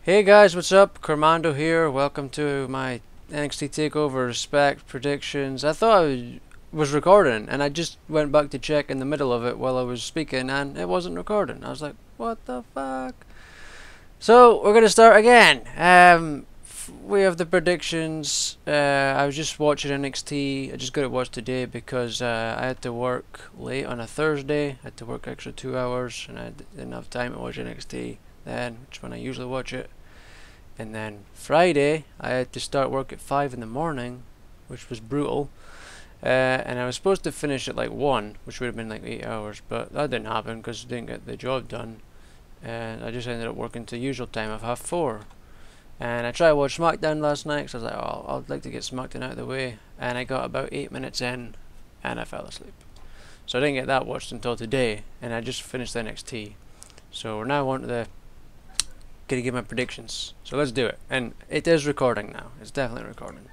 Hey guys, what's up? Cormando here. Welcome to my NXT TakeOver Respect predictions. I thought I was recording, and I just went back to check in the middle of it while I was speaking, and it wasn't recording. I was like, what the fuck? So, we're gonna start again. We have the predictions. I was just watching NXT. I just got it watched today because I had to work late on a Thursday. I had to work extra 2 hours, and I didn't have time to watch NXT then, which is when I usually watch it. And then Friday, I had to start work at 5 in the morning, which was brutal. And I was supposed to finish at like 1, which would have been like 8 hours, but that didn't happen because I didn't get the job done. And I just ended up working to the usual time of 4:30. And I tried to watch SmackDown last night because I was like, oh, I'd like to get SmackDown out of the way. And I got about 8 minutes in, and I fell asleep. So I didn't get that watched until today, and I just finished NXT. So we're now on to the gonna give my predictions. So let's do it. And it is recording now. It's definitely recording.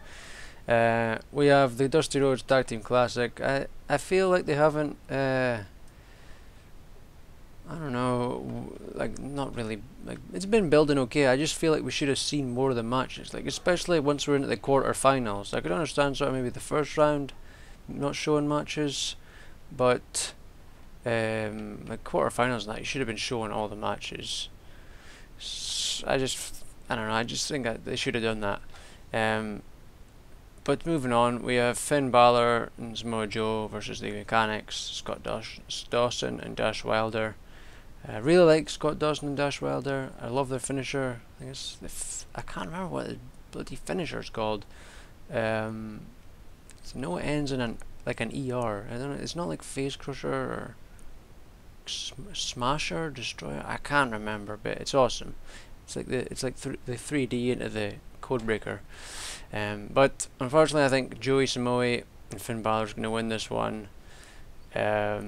We have the Dusty Rhodes Tag Team Classic. I feel like they haven't I don't know, like not really, like it's been building okay. I just feel like we should have seen more of the matches, like especially once we're into the quarterfinals. I could understand sort of maybe the first round not showing matches, but like quarterfinals and that, you should have been showing all the matches. I don't know, I just think that they should have done that. But moving on, we have Finn Balor and Samoa Joe versus the Mechanics, Scott Dawson and Dash Wilder. I really like Scott Dawson and Dash Wilder. I love their finisher. I think it's I can't remember what the bloody finisher is called. No, it ends in like an ER. I don't know. It's not like Face Crusher or Smasher, Destroyer. I can't remember, but it's awesome. It's like the 3D into the Codebreaker. But unfortunately, I think Joey Samoa and Finn Balor is going to win this one. As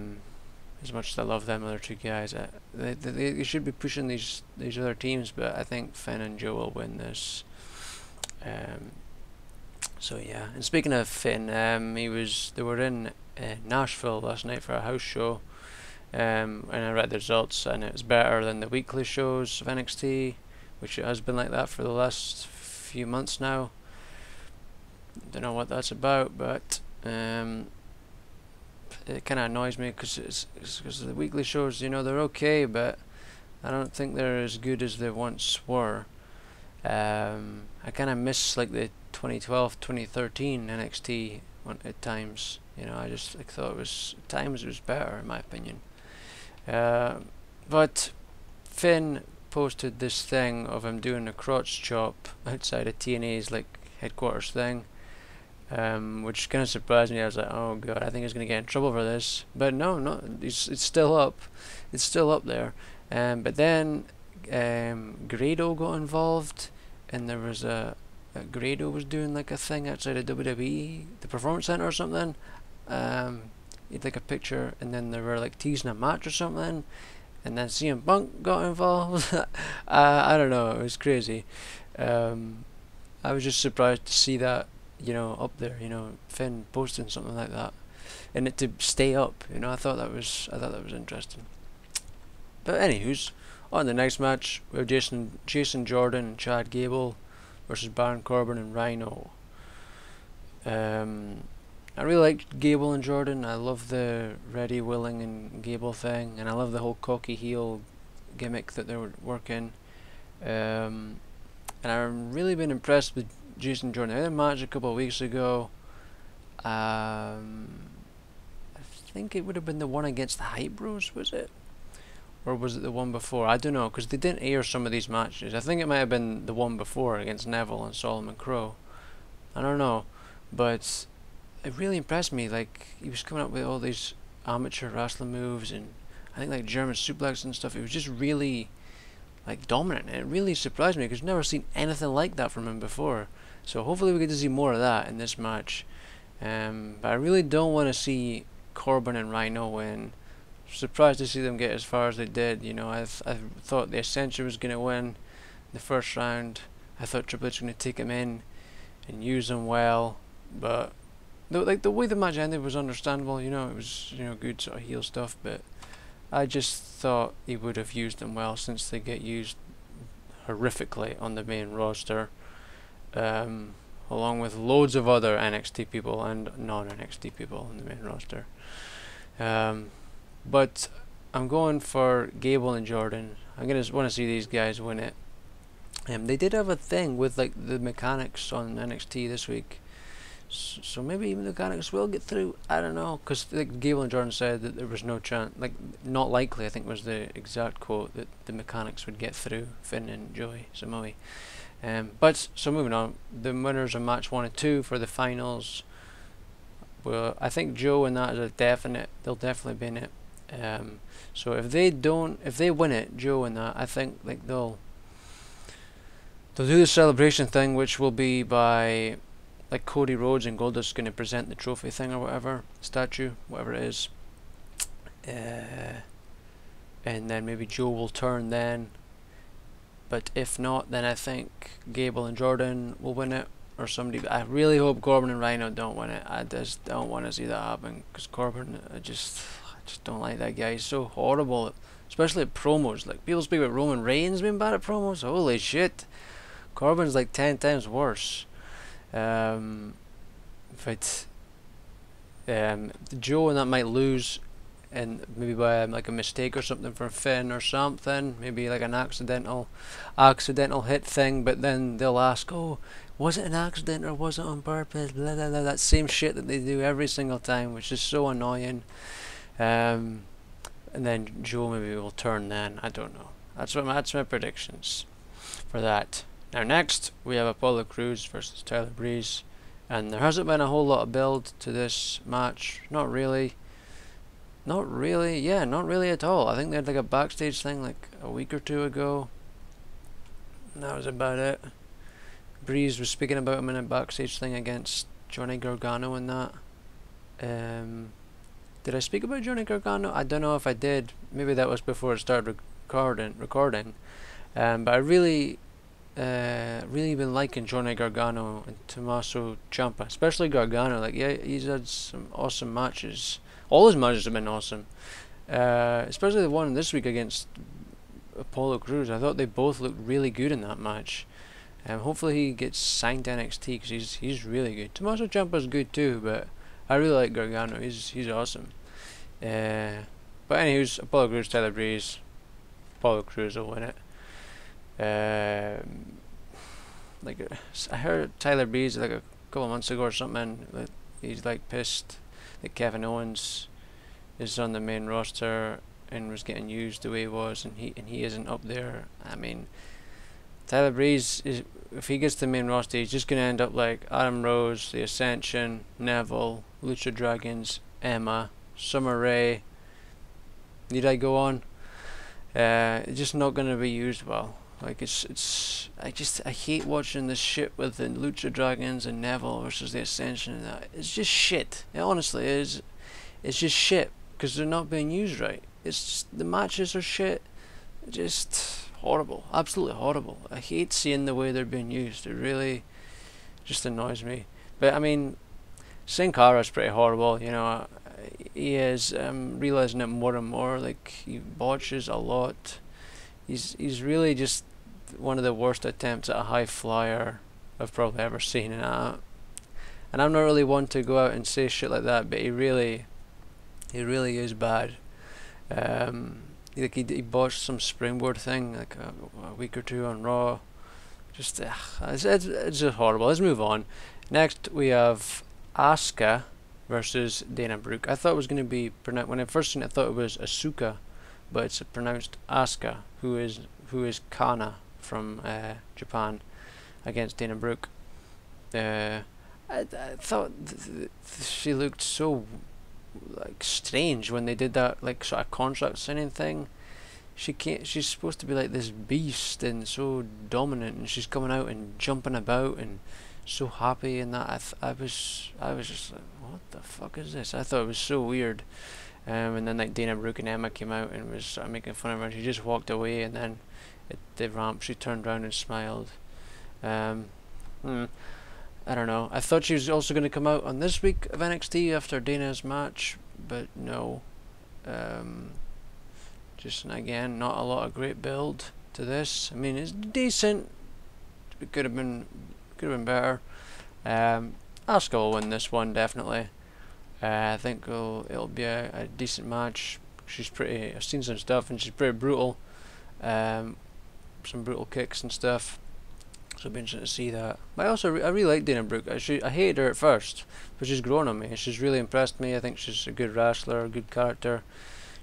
much as I love them other two guys, they should be pushing these other teams, but I think Finn and Joe will win this. So yeah. And speaking of Finn, they were in Nashville last night for a house show. And I read the results, and it was better than the weekly shows of NXT, which it has been like that for the last few months now. Don't know what that's about, but it kind of annoys me because the weekly shows, they're okay, but I don't think they're as good as they once were. I kind of miss like the 2012, 2013 NXT at times. I just thought at times it was better in my opinion. But Finn posted this thing of him doing a crotch chop outside of TNA's like headquarters thing, which kind of surprised me. I was like, oh god, I think he's gonna get in trouble for this. But no, it's still up. It's still up there. But then Grado got involved, and there was Grado was doing like a thing outside of WWE, the Performance Center or something. He had like a picture, and then they were like teasing a match or something, and then CM Punk got involved. I don't know, it was crazy. I was just surprised to see that, up there, Finn posting something like that, and it to stay up. I thought that was interesting. But anywho's, on the next match, we have Jason Jordan and Chad Gable versus Baron Corbin and Rhino. I really like Gable and Jordan. I love the ready, willing, and Gable thing, and I love the whole cocky heel gimmick that they were working. And I've really been impressed with Jason Jordan. I had a match a couple of weeks ago. I think it would have been the one against the Hype Bros, was it? Or was it the one before? I don't know, because they didn't air some of these matches. I think it might have been the one before against Neville and Solomon Crow. I don't know, but it really impressed me. Like, he was coming up with all these amateur wrestling moves, and I think like German suplex and stuff. It was just really like dominant. It really surprised me because I've never seen anything like that from him before. So hopefully we get to see more of that in this match. But I really don't want to see Corbin and Rhino win. Surprised to see them get as far as they did. I thought the Ascension was going to win the first round. I thought Triple H was going to take him in and use them well, but the way the match ended was understandable. It was good sort of heel stuff, but I just thought he would have used them well since they get used horrifically on the main roster, along with loads of other NXT people and non-NXT people on the main roster. But I'm going for Gable and Jordan. I'm gonna want to see these guys win it. They did have a thing with like the mechanics on NXT this week, so maybe even the mechanics will get through. I don't know, because like Gable and Jordan said that there was no chance, like not likely, I think was the exact quote, that the mechanics would get through Finn and Joey Samoa. But so moving on, the winners of match 1 and 2 for the finals. Well, I think Joe and that is a definite. They'll definitely be in it. So if they win it, Joe and that, I think like they'll do the celebration thing, which will be by like Cody Rhodes and Goldust going to present the trophy thing or whatever, statue, whatever it is. And then maybe Joe will turn then. But if not, then I think Gable and Jordan will win it, or somebody. I really hope Corbin and Rhino don't win it. I just don't want to see that happen, because Corbin, I just don't like that guy. He's so horrible, especially at promos. Like, people speak about Roman Reigns being bad at promos. Holy shit, Corbin's like 10 times worse. But Joe and that might lose, and maybe by like a mistake or something from Finn or something, maybe like an accidental hit thing. But then they'll ask, "Oh, was it an accident or was it on purpose?" Blah, blah, blah. That same shit that they do every single time, which is so annoying. And then Joe maybe will turn then. I don't know. That's my predictions for that. Now next we have Apollo Crews versus Tyler Breeze, and there hasn't been a whole lot of build to this match. Not really at all. I think they had like a backstage thing like a week or two ago, and that was about it. Breeze was speaking about him in a backstage thing against Johnny Gargano and that. Did I speak about Johnny Gargano? I don't know if I did. Maybe that was before it started recording. But I really been liking Johnny Gargano and Tommaso Ciampa, especially Gargano. Like, yeah, he's had some awesome matches. All his matches have been awesome, especially the one this week against Apollo Crews. I thought they both looked really good in that match. Hopefully he gets signed to NXT, because he's really good. Tommaso Ciampa's good too, but I really like Gargano. He's awesome. But anyways, Apollo Crews, Tyler Breeze. Apollo Crews will win it. Like I heard Tyler Breeze like a couple of months ago or something that he's like pissed that Kevin Owens is on the main roster and was getting used the way he was, and he isn't up there. I mean, Tyler Breeze is, if he gets to the main roster, he's just gonna end up like Adam Rose, The Ascension, Neville, Lucha Dragons, Emma, Summer Rae. Need I go on? It's just not gonna be used well. Like I hate watching this shit with the Lucha Dragons and Neville versus the Ascension and that. It's just shit. It honestly is. It's just shit because they're not being used right. It's just, the matches are shit. Just horrible. Absolutely horrible. I hate seeing the way they're being used. It really just annoys me. But I mean, Sin Cara's pretty horrible. You know, he is realizing it more and more. Like, he botches a lot. He's really just one of the worst attempts at a high flyer I've probably ever seen. And I'm not really one to go out and say shit like that, but he really is bad. Like he botched some springboard thing like a week or two on Raw. Just it's just horrible. Let's move on. Next we have Asuka versus Dana Brooke. I thought it was going to be pronounced, when I first seen it I thought it was Asuka, but it's pronounced Asuka, who is Kana from Japan, against Dana Brooke. I thought she looked so like strange when they did that like sort of contract signing thing. She's supposed to be like this beast and so dominant, and she's coming out and jumping about and so happy and that. I was just like, what the fuck is this? I thought it was so weird. And then like Dana Brooke and Emma came out and was making fun of her. She just walked away, and then at the ramp she turned around and smiled. I don't know. I thought she was also going to come out on this week of NXT after Dana's match, but no. Just again, not a lot of great build to to this. I mean, it's decent. It could have been better. Asuka will win this one definitely. I think it'll be a decent match. She's pretty. I've seen some stuff and she's pretty brutal. Some brutal kicks and stuff. So it'll be interesting to see that. But I really like Dana Brooke. I hated her at first, but she's grown on me. She's really impressed me. I think she's a good wrestler, a good character.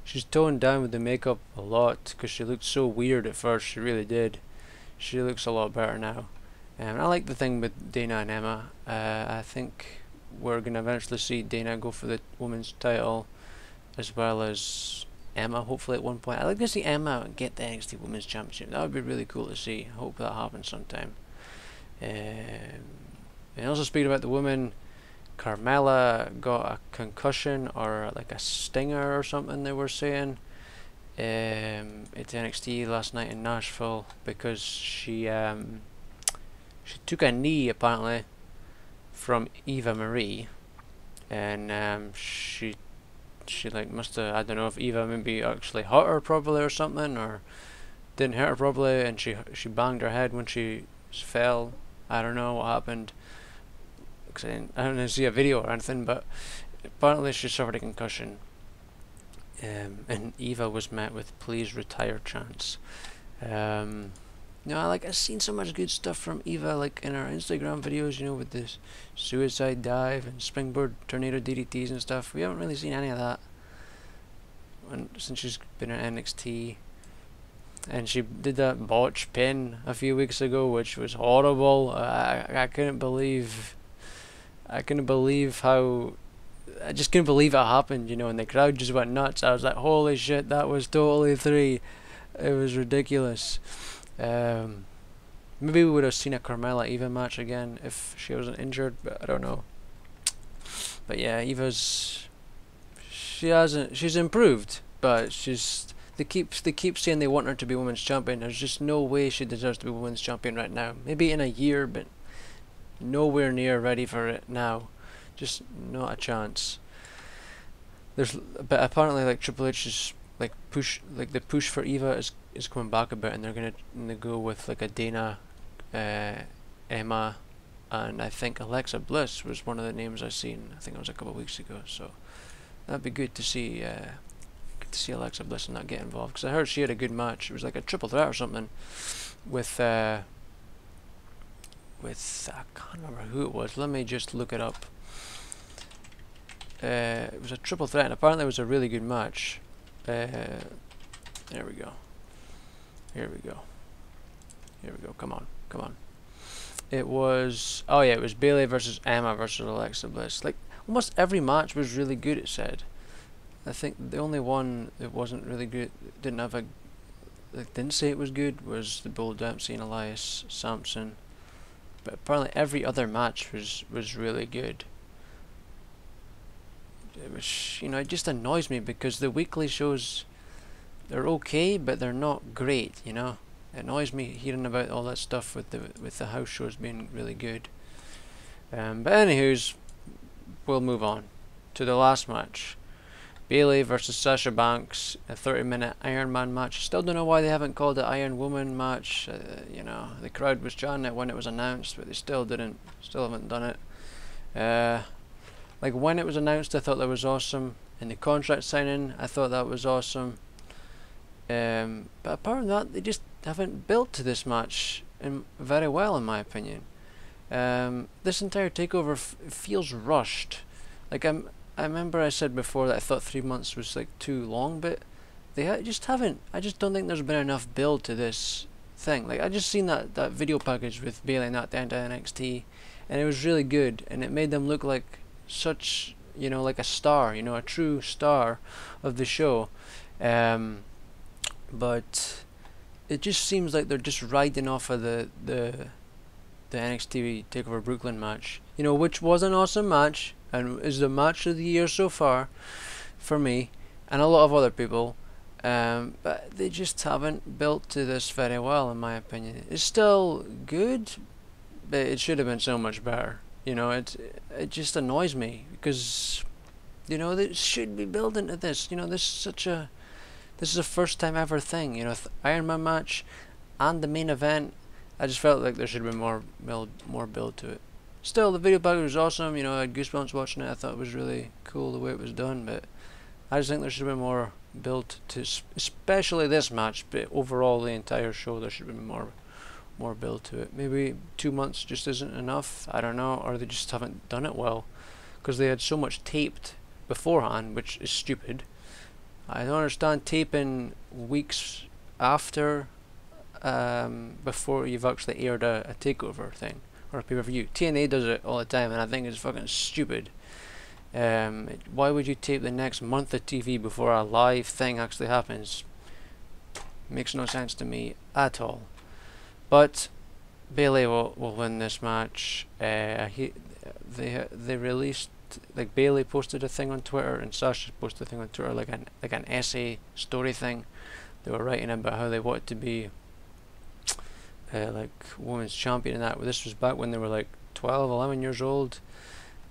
She's toned down with the makeup a lot because she looked so weird at first. She really did. She looks a lot better now. And I like the thing with Dana and Emma. I think we're going to eventually see Dana go for the women's title, as well as Emma, hopefully at one point. I'd like to see Emma get the NXT Women's Championship. That would be really cool to see. I hope that happens sometime. And also speaking about the women, Carmella got a concussion or like a stinger or something they were saying at NXT last night in Nashville because she took a knee apparently from Eva Marie, and she like must have, I don't know if Eva maybe actually hurt her properly or something, or didn't hit her properly, and she banged her head when she fell. I don't know what happened, because I didn't see a video or anything, but apparently she suffered a concussion. And Eva was met with "please retire" chants. I've seen so much good stuff from Eva, like in her Instagram videos, with this suicide dive and springboard tornado DDTs and stuff. We haven't really seen any of that since she's been at NXT. And she did that botch pin a few weeks ago, which was horrible. I couldn't believe how. I just couldn't believe it happened, and the crowd just went nuts. I was like, holy shit, that was totally 3. It was ridiculous. Maybe we would have seen a Carmella Eva match again if she wasn't injured, but I don't know. But yeah, she's improved, but they keep saying they want her to be women's champion. There's just no way she deserves to be women's champion right now. Maybe in a year, but nowhere near ready for it now. Just not a chance. But apparently, like, Triple H is the push for Eva is coming back a bit, and they're gonna go with like a Dana, Emma, and I think Alexa Bliss was one of the names I seen. I think it was a couple of weeks ago. So that'd be good to see. Alexa Bliss and not get involved, because I heard she had a good match. It was like a triple threat or something with I can't remember who it was. Let me just look it up. It was a triple threat, and apparently it was a really good match. There we go. Here we go. Come on. It was Bayley versus Emma versus Alexa Bliss. Like, almost every match was really good, it said. I think the only one that wasn't really good, didn't say it was good, was the Bull Dempsey and Elias Sampson. But apparently every other match was really good. It was, it just annoys me because the weekly shows, they're okay, but they're not great, It annoys me hearing about all that stuff with the house shows being really good. But anywho's, we'll move on to the last match. Bayley versus Sasha Banks, a 30-minute Iron Man match. Still don't know why they haven't called it Iron Woman match. The crowd was chanting it when it was announced, but they still haven't done it. Like, when it was announced, I thought that was awesome. In the contract signing, I thought that was awesome. But apart from that, they just haven't built to this match very well, in my opinion. This entire takeover feels rushed. Like, I remember I said before that I thought 3 months was like too long, but they just haven't. I just don't think there's been enough build to this thing. Like, I just seen that video package with Bayley not down to NXT, and it was really good, and it made them look like such, like a star, a true star of the show. But it just seems like they're just riding off of the NXT TakeOver Brooklyn match, which was an awesome match and is the match of the year so far for me and a lot of other people. But they just haven't built to this very well, in my opinion. It's still good, but it should have been so much better. It just annoys me because they should be building to this. This is a first time ever thing. Iron Man match. and the main event, I just felt like there should have been more build to it. Still, the video package was awesome. You know, I had goosebumps watching it. I thought it was really cool the way it was done, but I just think there should have been more build to, especially this match. But overall, the entire show, there should have been more build to it. Maybe 2 months just isn't enough. I don't know, or they just haven't done it well, because they had so much taped beforehand, which is stupid. I don't understand taping weeks after, before you've actually aired a takeover thing or a pay-per-view. TNA does it all the time, and I think it's fucking stupid. Why would you tape the next month of TV before a live thing actually happens? Makes no sense to me at all. But Bayley will win this match. They released, like, Bayley posted a thing on Twitter and Sasha posted a thing on Twitter, like an essay story thing. They were writing about how they wanted to be like women's champion and that. This was back when they were like 12, 11 years old.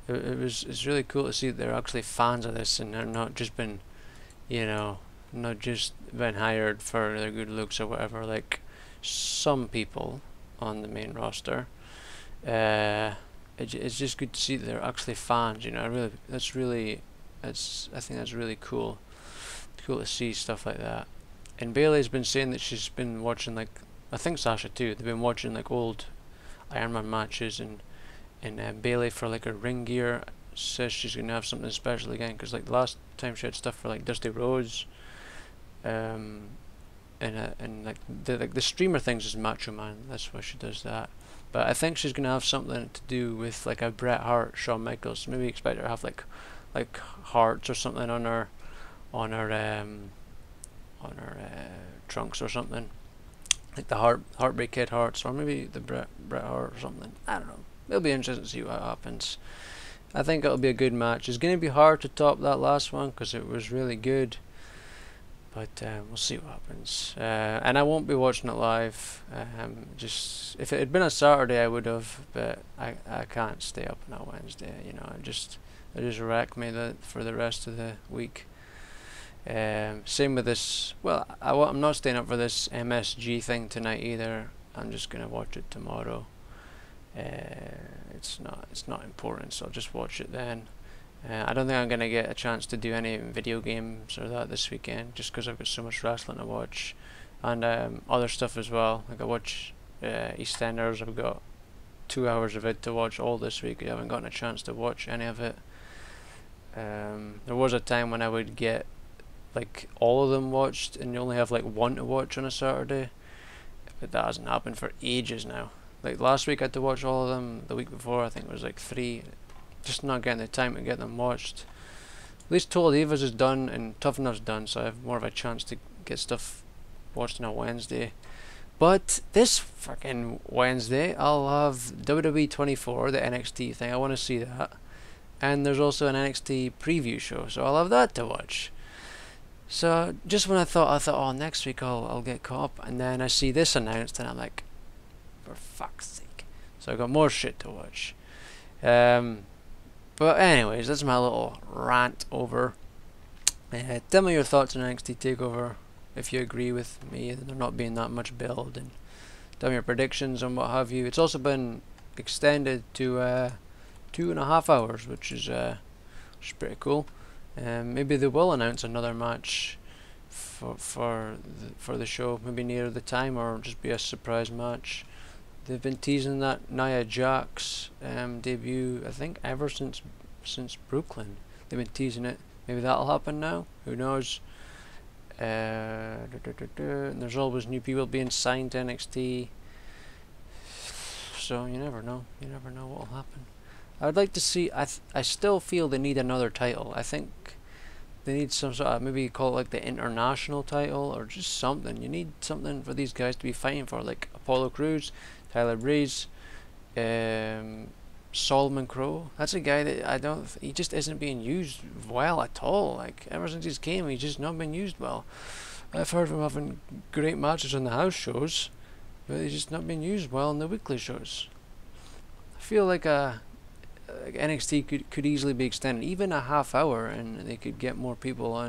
It's really cool to see that they're actually fans of this and they're not just been, you know, not just been hired for their good looks or whatever, like some people on the main roster. It's just good to see that they're actually fans, you know. I think that's really cool. Cool to see stuff like that. And Bayley's been saying that she's been watching, like, I think Sasha too, they've been watching like old Iron Man matches, and Bayley, for like her ring gear, says she's gonna have something special again, because like the last time she had stuff for like Dusty Rhodes, and like the streamer things is Macho Man, that's why she does that. But I think she's gonna have something to do with like a Bret Hart, Shawn Michaels. Maybe expect her to have like hearts or something on her trunks or something, like the Heartbreak Kid hearts, or maybe the Bret Hart or something. I don't know. It'll be interesting to see what happens. I think it'll be a good match. It's gonna be hard to top that last one because it was really good, but we'll see what happens. And I won't be watching it live. Just if it had been a Saturday, I would have, but I can't stay up on a Wednesday. You know, it just wrecked me for the rest of the week. Same with this. Well, I'm not staying up for this MSG thing tonight either. I'm just gonna watch it tomorrow. It's not important, so I'll just watch it then. I don't think I'm gonna get a chance to do any video games or that this weekend, just because I've got so much wrestling to watch, and other stuff as well. Like I watch EastEnders. I've got 2 hours of it to watch all this week. I haven't gotten a chance to watch any of it. There was a time when I would get like all of them watched, and you only have like one to watch on a Saturday, but that hasn't happened for ages now. Like last week I had to watch all of them. The week before I think it was like 3. Just not getting the time to get them watched. At least Total Divas is done and Tough Enough's done, so I have more of a chance to get stuff watched on a Wednesday. But this fucking Wednesday I'll have WWE 24, the NXT thing. I want to see that, and there's also an NXT preview show, so I'll have that to watch. So just when I thought, oh, next week I'll get caught up, and then I see this announced, and I'm like, for fuck's sake. So I got more shit to watch. But anyways, that's my little rant over. Tell me your thoughts on NXT TakeOver, if you agree with me that there not being that much build, and tell me your predictions and what have you. It's also been extended to 2.5 hours, which is pretty cool. Maybe they will announce another match for the show, maybe near the time, or just be a surprise match. They've been teasing that Nia Jax debut, I think, ever since Brooklyn. They've been teasing it. Maybe that'll happen now. Who knows? And there's always new people being signed to NXT, so you never know. You never know what will happen. I would like to see. I still feel they need another title. I think they need some sort of, maybe call it like the international title or just something. You need something for these guys to be fighting for, like Apollo Crews, Tyler Breeze, Solomon Crow. That's a guy that he just isn't being used well at all. Like ever since he's came, he's just not been used well. I've heard of him having great matches on the house shows, but he's just not been used well in the weekly shows. I feel like NXT could easily be extended, even a half hour, and they could get more people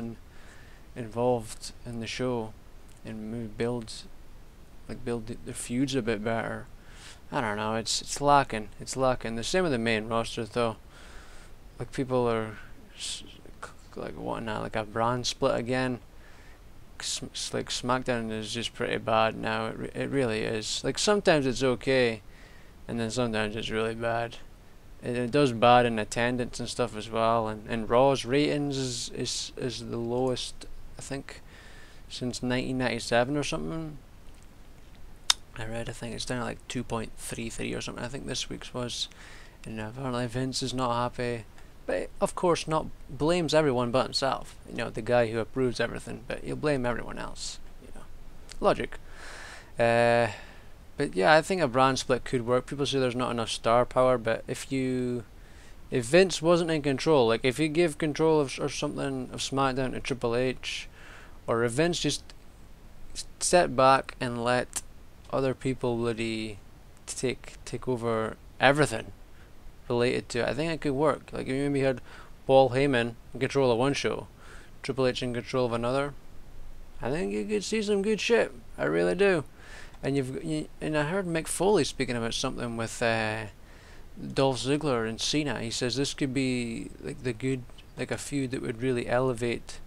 involved in the show and maybe build like build their feuds a bit better. I don't know. It's lacking. It's lacking. The same with the main roster though. Like people are like wanting like a brand split again. Like SmackDown is just pretty bad now. It really is. Like sometimes it's okay, and then sometimes it's really bad. It does bad in attendance and stuff as well. And Raw's ratings is the lowest, I think, since 1997 or something. I think it's down to like 2.33 or something. I think this week's was, and apparently Vince is not happy. But of course, not blames everyone but himself. You know, the guy who approves everything, but he'll blame everyone else. You know, logic. But yeah, I think a brand split could work. People say there's not enough star power, but if Vince wasn't in control, like if you give control of or something of SmackDown to Triple H, or if Vince just step back and let other people really take over everything related to it, I think it could work. Like if you maybe had Paul Heyman in control of one show, Triple H in control of another, I think you could see some good shit. I really do. And and I heard Mick Foley speaking about something with Dolph Ziggler and Cena. He says this could be like a feud that would really elevate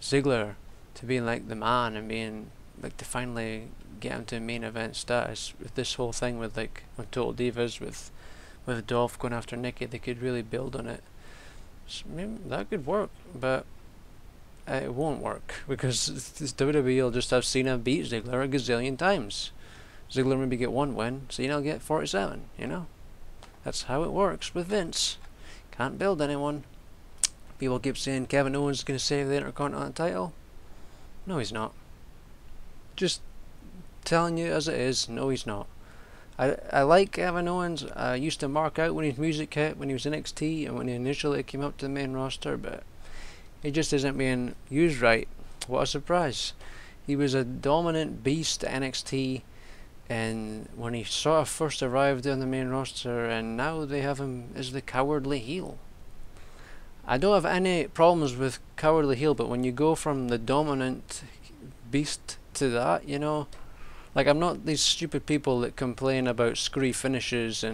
Ziggler to being like the man and being like to finally get him to main event status. With this whole thing with like on Total Divas with Dolph going after Nikki, they could really build on it. So maybe that could work, but it won't work because this WWE will just have Cena beat Ziggler a gazillion times. Ziggler maybe get one win, Cena will get 47. You know, that's how it works with Vince. Can't build anyone. People keep saying Kevin Owens is going to save the Intercontinental title. No, he's not. Just telling you as it is. No, he's not. I like Kevin Owens. I used to mark out when his music hit when he was in NXT and when he initially came up to the main roster, but he just isn't being used right. What a surprise. He was a dominant beast at NXT, and when he sort of first arrived on the main roster, and now they have him as the cowardly heel. I don't have any problems with cowardly heel, but when you go from the dominant beast to that, you know, like I'm not these stupid people that complain about screwy finishes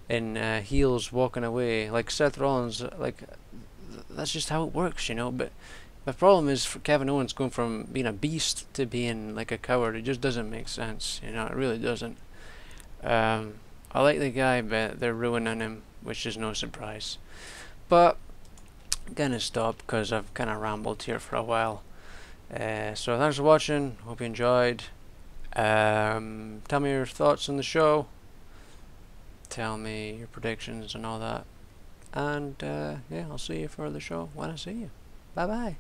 and heels walking away like Seth Rollins. Like that's just how it works, you know. But my problem is for Kevin Owens going from being a beast to being like a coward. It just doesn't make sense, you know. It really doesn't. I like the guy, but they're ruining him, which is no surprise. But I'm gonna stop because I've kind of rambled here for a while. So thanks for watching. Hope you enjoyed. Tell me your thoughts on the show. Tell me your predictions and all that. And yeah, I'll see you for the show when I see you. Bye bye.